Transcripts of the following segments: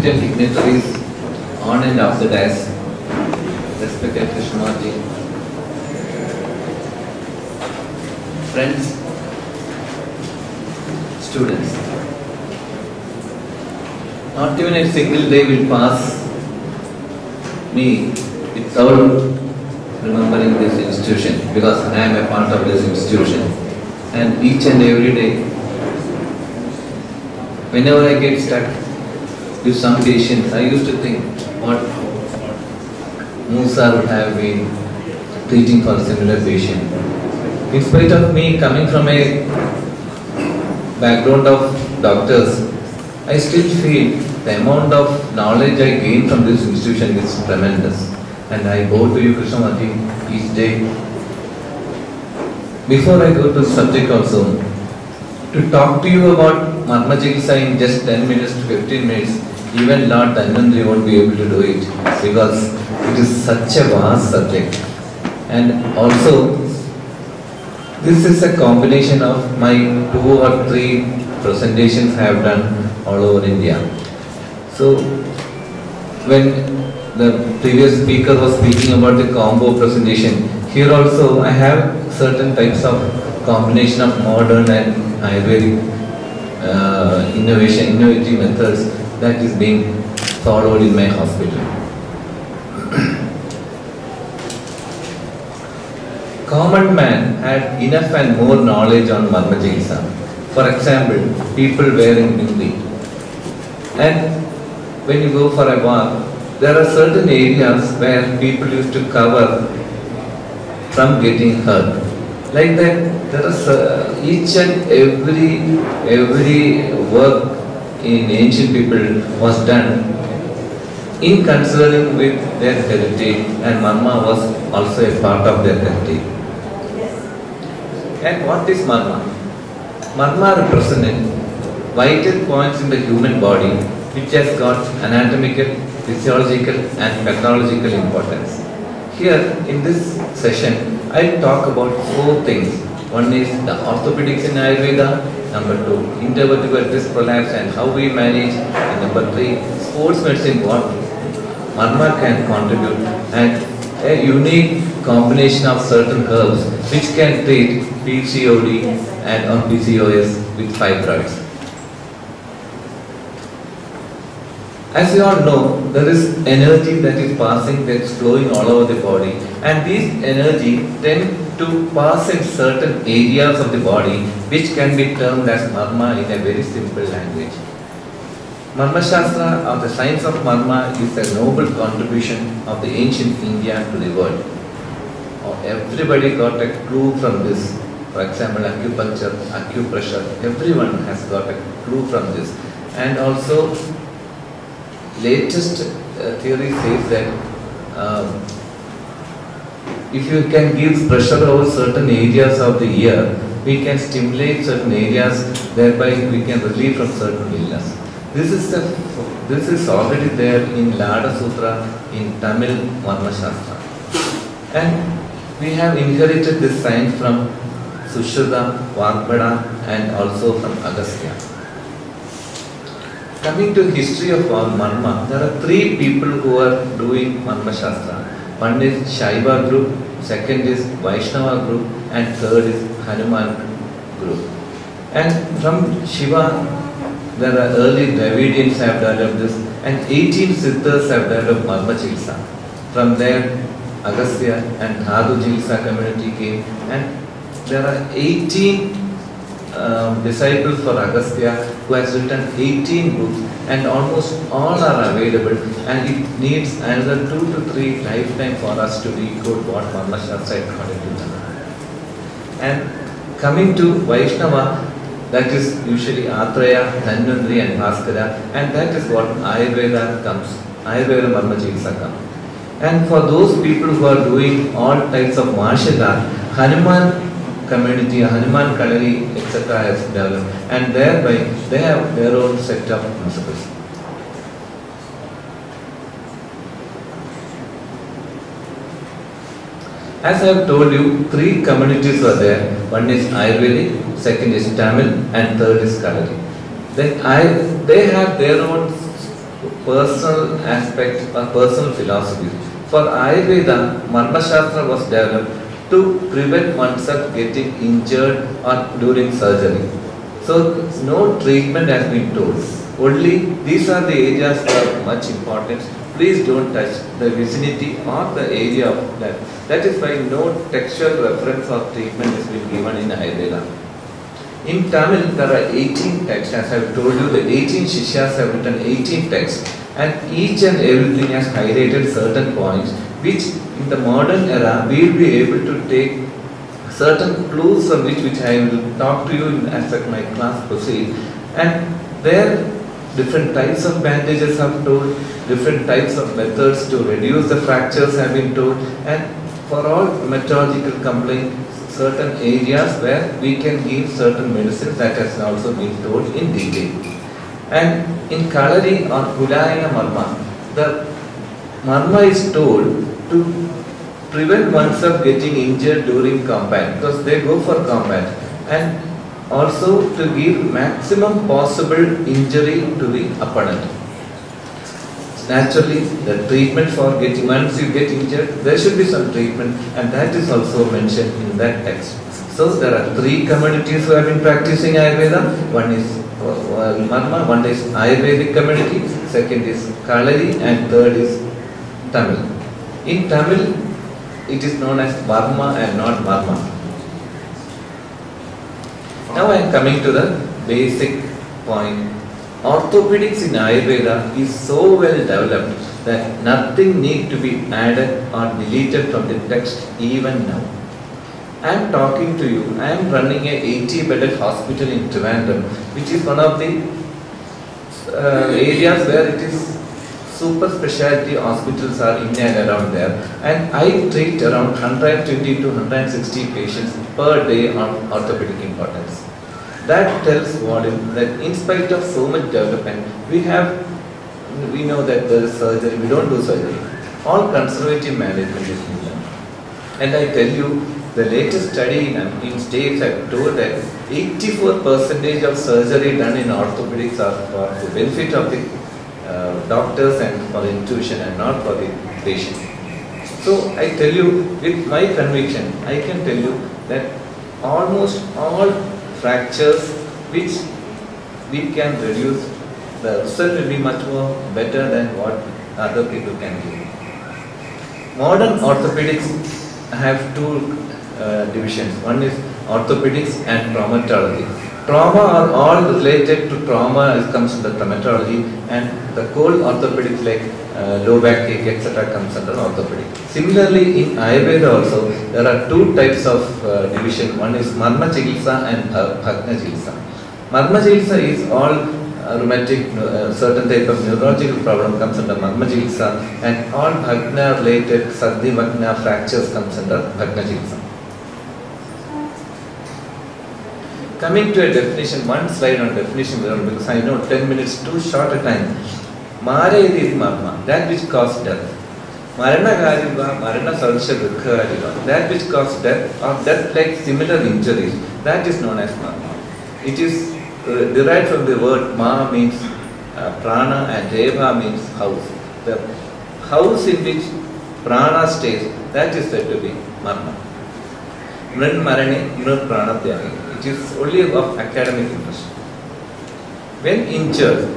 respected dignitaries on and off the dais, respected Krishnaji, friends, students. Not even a single day will pass me without remembering this institution, because I am a part of this institution. And each and every day, whenever I get stuck with some patients, I used to think what Musa would have been treating for a similar patient. In spite of me coming from a background of doctors, I still feel the amount of knowledge I gain from this institution is tremendous. And I bow to you, Krishnamati, each day. Before I go to the subject also, to talk to you about Marma Chikitsa in just 10 minutes to 15 minutes, even Lord Dhanvantri won't be able to do it, because it is such a vast subject. And also, this is a combination of my 2 or 3 presentations I have done all over India. So, when the previous speaker was speaking about the combo presentation, here also I have certain types of combination of modern and Ayurvedic innovative methods that is being followed in my hospital. Common man had enough and more knowledge on Marma Chikitsa. For example, people wearing bindi. And when you go for a walk, there are certain areas where people used to cover from getting hurt. Like that, there are each and every work in ancient people was done in considering with their heritage, and Marma was also a part of their heritage. And what is Marma? Marma represents vital points in the human body which has got anatomical, physiological and pathological importance. Here in this session, I will talk about 4 things. One is the orthopedics in Ayurveda, number 2, intervertebral disc prolapse and how we manage, and number 3, sports medicine, what Marma can contribute, and a unique combination of certain herbs which can treat PCOD and or PCOS with fibroids. As you all know, there is energy that is passing, that is flowing all over the body, and these energy tend to pass in certain areas of the body which can be termed as Marma in a very simple language. Marma Shastra, or the science of Marma, is a noble contribution of the ancient India to the world. Everybody got a clue from this. For example, acupuncture, acupressure, everyone has got a clue from this. And also, latest theory says that if you can give pressure over certain areas of the ear, we can stimulate certain areas, thereby we can relieve from certain illness. This is already there in Lada Sutra in Tamil Marma Shastra. And we have inherited this science from Sushruta, Vagbhada and also from Agastya. Coming to history of Marma, there are 3 people who are doing Marma Shastra. One is Shaiva group, second is Vaishnava group, and third is Hanuman group. And from Shiva, there are early Dravidians have developed this, and 18 Siddhas have developed Marma Chikitsa. From there, Agastya and Dhatu Chikitsa community came, and there are 18 disciples for Agastya who has written 18 books, and almost all are available, and it needs another 2 to 3 lifetime for us to decode what Marma Shastra is according to them. And coming to Vaishnava, that is usually Atraya, Dhanvantri and Bhaskara, and that is what Ayurveda comes, Ayurveda Marma Chikitsa comes. And for those people who are doing all types of martial art, Hanuman community, Hanuman Kalari, etc. has developed, and thereby they have their own set of principles. As I have told you, 3 communities were there. One is Ayurvedic, second is Tamil, and third is Kalari. Then they have their own personal aspect or personal philosophy. For Ayurveda, Marma Shastra was developed to prevent oneself getting injured or during surgery. So no treatment has been told. Only these are the areas that are much important. Please don't touch the vicinity or the area of that. That is why no textual reference or treatment has been given in Ayurveda. In Tamil, there are 18 texts. As I have told you, the 18 Shishyas have written 18 texts, and each and everything has highlighted certain points which in the modern era we will be able to take certain clues from which I will talk to you as my class proceeds. And there different types of bandages are told, different types of methods to reduce the fractures have been told, and for all meteorological complaints, certain areas where we can give certain medicines that has also been told in detail. And in Kalari or Kulaya Marma, the Marma is told to prevent oneself getting injured during combat, because they go for combat, and also to give maximum possible injury to the opponent. Naturally, the treatment for getting, once you get injured, there should be some treatment, and that is also mentioned in that text. So there are three communities who have been practicing Ayurveda. One is Marma, one is Ayurvedic community, second is Kalari, and third is Tamil. In Tamil, it is known as Varma and not Marma. Now I am coming to the basic point. Orthopedics in Ayurveda is so well developed that nothing needs to be added or deleted from the text even now. I am talking to you, I am running a 80-bedded hospital in Trivandrum, which is one of the areas where it is super specialty hospitals are in and around there, and I treat around 120 to 160 patients per day on orthopedic importance. That tells volume that in spite of so much development, we know that there is surgery, we don't do surgery. All conservative management is being done. And I tell you, the latest study in States have told that 84% of surgery done in orthopedics are for the benefit of the doctors and for intuition and not for the patient. So I tell you, with my conviction, I can tell you that almost all fractures which we can reduce, the result will be much more better than what other people can do. Modern orthopedics have two divisions. One is orthopedics and traumatology. Trauma are all related to trauma comes under traumatology, and the cold orthopedics like low back ache etc. comes under orthopedic. Similarly, in Ayurveda also there are two types of division. One is Marma Chikitsa and Bhagna Chikitsa. Marma Chikitsa is all rheumatic, certain type of neurological problem comes under Marma Chikitsa, and all Bhagna related Sardi Bhagna fractures comes under Bhagna Chikitsa. Coming to a definition, one slide on definition, because I know 10 minutes too short a time. Mara is Marma, that which caused death. Marana Gariva, Marana Salsha Dukha Gariva, that which caused death or death like similar injuries, that is known as Marma. It is derived from the word Ma means prana and Deva means house. The house in which prana stays, that is said to be Marma. Mrin Marane, Mrin Prana Tyagi. It is only of academic interest. When injured,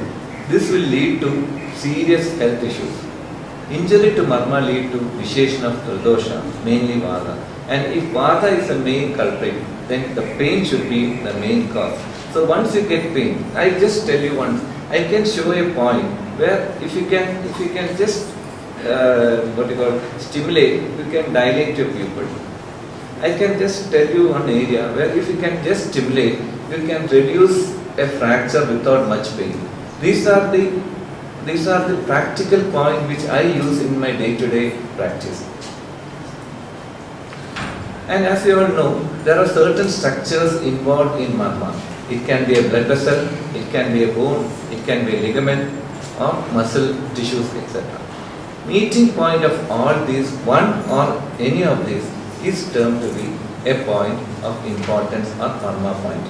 this will lead to serious health issues. Injury to Marma lead to visheshan of Tridosha, mainly Vata. And if Vata is the main culprit, then the pain should be the main cause. So once you get pain, I just tell you once, I can show a point where if you can just stimulate, you can dilate your pupil. I can just tell you one area where if you can just stimulate, you can reduce a fracture without much pain. These are the practical points which I use in my day-to-day practice. And as you all know, there are certain structures involved in Marma. It can be a blood vessel, it can be a bone, it can be a ligament or muscle tissues, etc. Meeting point of all these, one or any of these, is termed to be a point of importance or Marma point.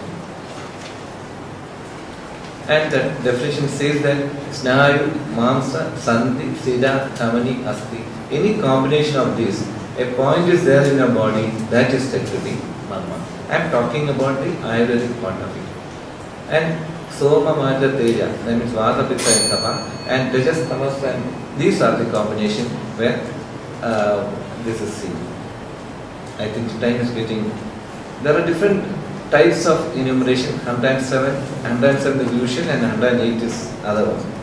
And the definition says that Snayu, Mamsa, Sandhi, Sida, Thamani, Asti. Any combination of these, a point is there in your body, that is said to be Marma. I am talking about the Ayurvedic part of it. And Soma, Maja, Teja, that means Vata, Pitta and Kapha, and Tejas, Tamas, and these are the combination where this is seen. I think time is getting. There are different types of enumeration, 107, 107 the usual and 108 is other one.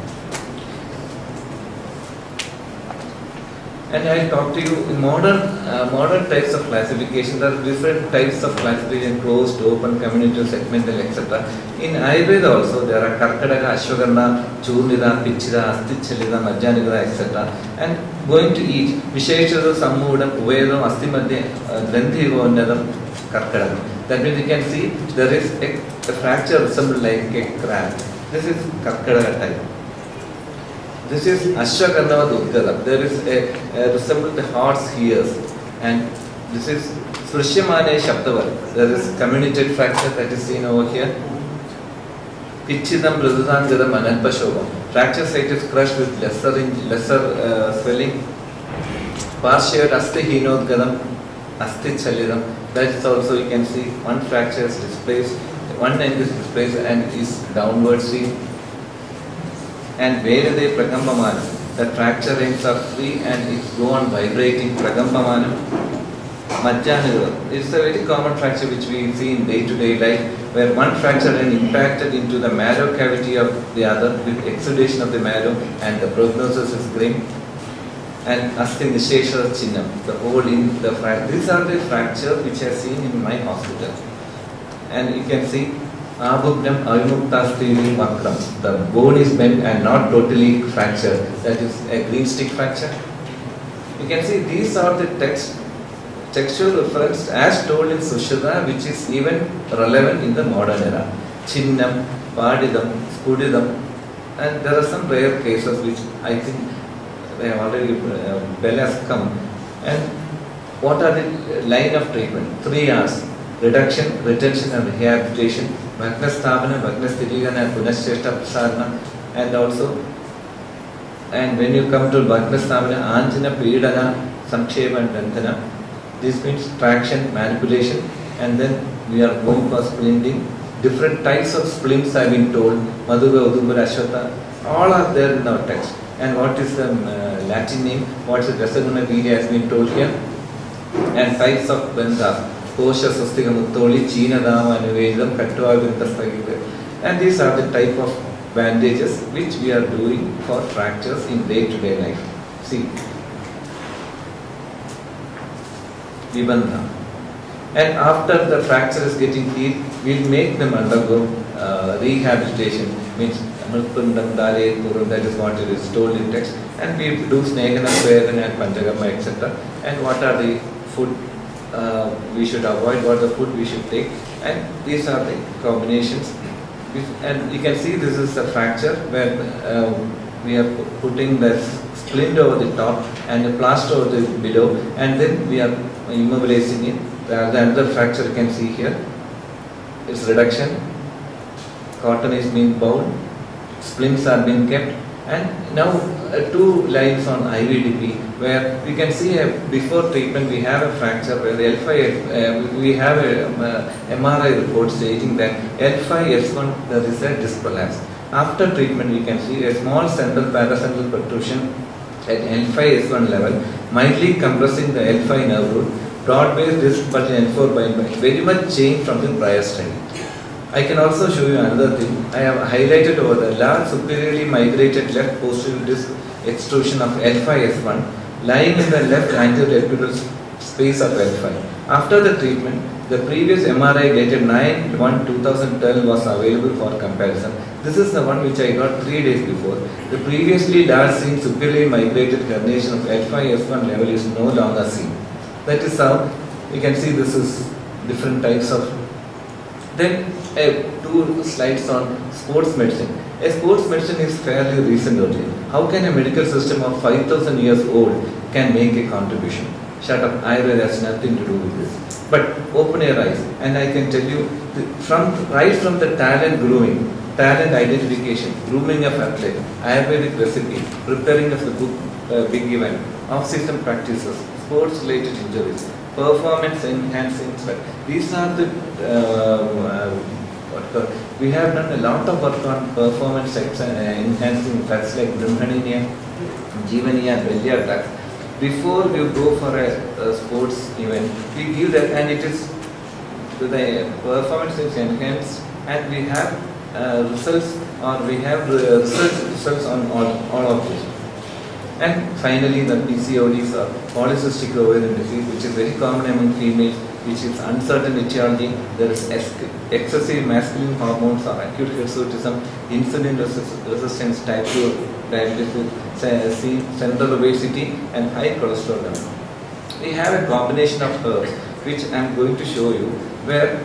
And I talk to you in modern types of classification. There are different types of classification: closed, open, community, segmental, etc. In Ayurveda also there are Karkadaga, Ashwagandha, Churnida, Pichida, Astichalida, Majjanida, etc. And going to each, Visheshada, Sammudam, Uvedam, Astimadya, Granthi, Vonadam, Karkadaga. That means you can see there is a fracture resembled like a crab. This is Karkadaga type. This is Ashwagandha Udgadam. There is a resembled the horse ears, and this is Srishyamane Shabdavar. There is comminuted fracture that is seen over here. Pichidam Mridudangam Analpashobam. Fracture site is crushed with lesser swelling. Partial Asti Hinodgadam, Asti Chalidam. That is also you can see one fracture is displaced, one end is displaced and is downwards seen. And Vedade Pragambamanam, the fracture ends are free and it go on vibrating. Pragambamanam, Majjanidam. It's a very common fracture which we see in day-to-day life, where one fracture end impacted into the marrow cavity of the other with exudation of the marrow, and the prognosis is grim. And Asti Nisheshara Chinnam, the hole in the fracture. These are the fractures which I have seen in my hospital. And you can see Abhubnam Avimuktasthi Makram. The bone is bent and not totally fractured. That is a green stick fracture. You can see these are the textual reference as told in Sushruta, which is even relevant in the modern era. Chinnam, Padidam, Spudidam, and there are some rare cases which I think they have already bell has come. And what are the line of treatment? 3 R's: reduction, retention and rehabilitation, Vagnasthavana, Vagnasthirigana, Punashcheshta Prasarana, and also, and when you come to Vagnasthavana, Anjana, Pidana, Samkshepa and Dandana, this means traction, manipulation, and then we are going for splending. Different types of splints have been told, Madhuga, Udubara, Ashwata, all are there in our text. And what is the Latin name? What is the Rasaguna Virya has been told here. And types of Bandha, Kosha, Swastika, Muttoli, China, Dama, Nivedam, Kattua, Vindastagita. And these are the type of bandages which we are doing for fractures in day-to-day life. See, Vibandha. And after the fracture is getting healed, we will make them undergo rehabilitation, means that is what it is told in text, and we do Snegana, Swedana and Panchagama, etc. And what are the food we should avoid, what the food we should take, and these are the combinations. And you can see this is a fracture where we are putting the splint over the top and the plaster over the below, and then we are immobilizing it. The another fracture you can see here is reduction. Cotton is being bound, splints are being kept, and now 2 lines on IVDP where we can see before treatment we have a fracture where the L5, we have a MRI report stating that L5S1 there is a disc prolapse. After treatment we can see a small central paracentral protrusion at L5S1 level, mildly compressing the L5 nerve root, broad-based disc bulge in L4 by very much changed from the prior study. I can also show you another thing. I have highlighted over the large superiorly migrated left posterior disc extrusion of L5S1 lying in the left anterior epidural space of L5. After the treatment, the previous MRI dated 9/1/2012 was available for comparison. This is the one which I got 3 days before. The previously large seen superiorly migrated herniation of L5S1 level is no longer seen. That is how you can see this is different types of. Then 2 slides on sports medicine. A sports medicine is fairly recent only. How can a medical system of 5,000 years old can make a contribution? shut up, Ayurveda has nothing to do with this. But open your eyes, and I can tell you, right from the talent grooming, talent identification, grooming of athlete, Ayurvedic recipe, preparing of the big event, off-season practices, sports-related injuries, performance-enhancing sweat. These are the we have done a lot of work on performance-enhancing drugs like Brahmaniya, Jeevaniya, Belya drugs. Before you go for a sports event, we give that, and it is the performance is enhanced, and we have results, or we have results on all of this. And finally, the PCODs, or polycystic ovarian disease, which is very common among females, which is uncertain etiology. There is excessive masculine hormones or acute hirsutism, insulin resistance, type 2 diabetes, central obesity, and high cholesterol level. We have a combination of herbs, which I am going to show you, where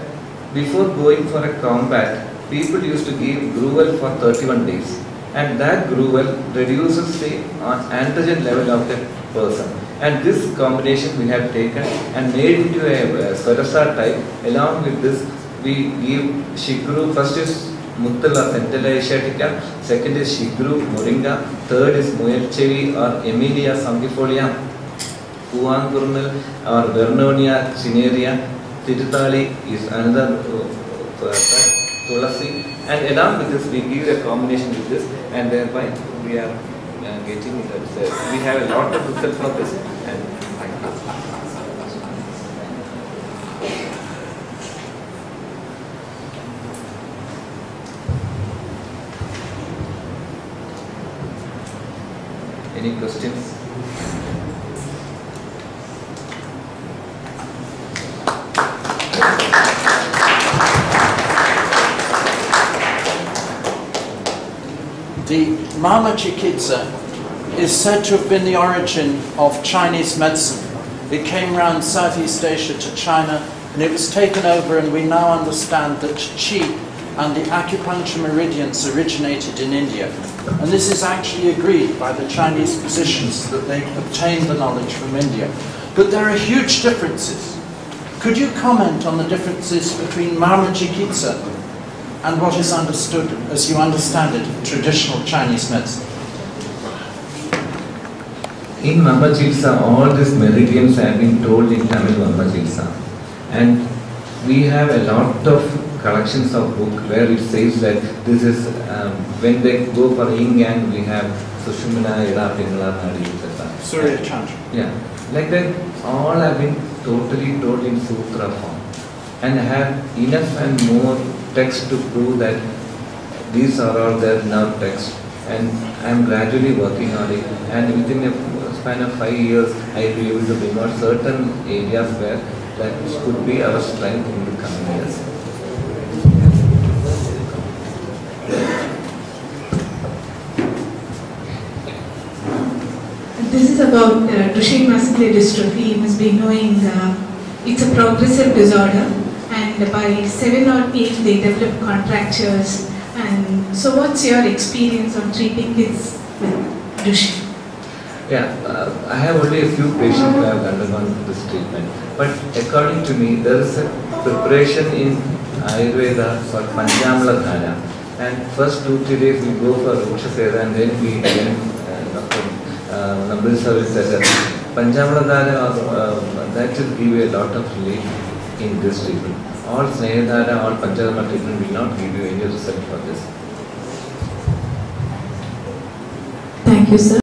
before going for a combat, people used to give gruel for 31 days. And that gruel reduces the androgen level of the person. And this combination we have taken and made into a Swarasa type. Along with this, we give Shigru. First is Muttala Centella asiatica, second is Shigru Moringa, third is Muelchevi or Emilia sanguifolia, Puangurnal or Vernonia cinerea, Tirtali is another Tulasi, and along with this we give a combination with this, and thereby we are getting that we have a lot of results for this. And any questions? The Mama Chikitsa is said to have been the origin of Chinese medicine. It came around Southeast Asia to China, and it was taken over, and we now understand that Qi and the acupuncture meridians originated in India. And this is actually agreed by the Chinese physicians, that they obtained the knowledge from India. But there are huge differences. Could you comment on the differences between Mama Chikitsa and what is understood, as you understand it, traditional Chinese medicine? In Mama Chikitsa, all these meridians have been told in Tamil Mama Chikitsa. And we have a lot of collections of book where it says that this is, when they go for yin yang, we have Sushumna, Ida, Pingala, Nadi, etc. Surya Chandra. Yeah. Like that, all have been totally told in sutra form. And have enough and more text to prove that these are all there in our text, and I am gradually working on it, and within a span of 5 years I will be able to bring out certain areas where that could be our strength in the coming years. This is about Duchenne muscular dystrophy. You must be knowing it's a progressive disorder, and by 7 or 8 they develop contractures. And so what's your experience on treating kids with Duchenne? Yeah, I have only a few patients who have undergone this treatment, but according to me there is a preparation in Ayurveda for Panjamla Dhana, and first 2-3 days we go for Ruksha Seda, and then we Nabil Sir said that Panjamla Dhana that will give you a lot of relief in this treatment. All Snehadhara or Panchadharma treatment will not give you any result for this. Thank you, sir.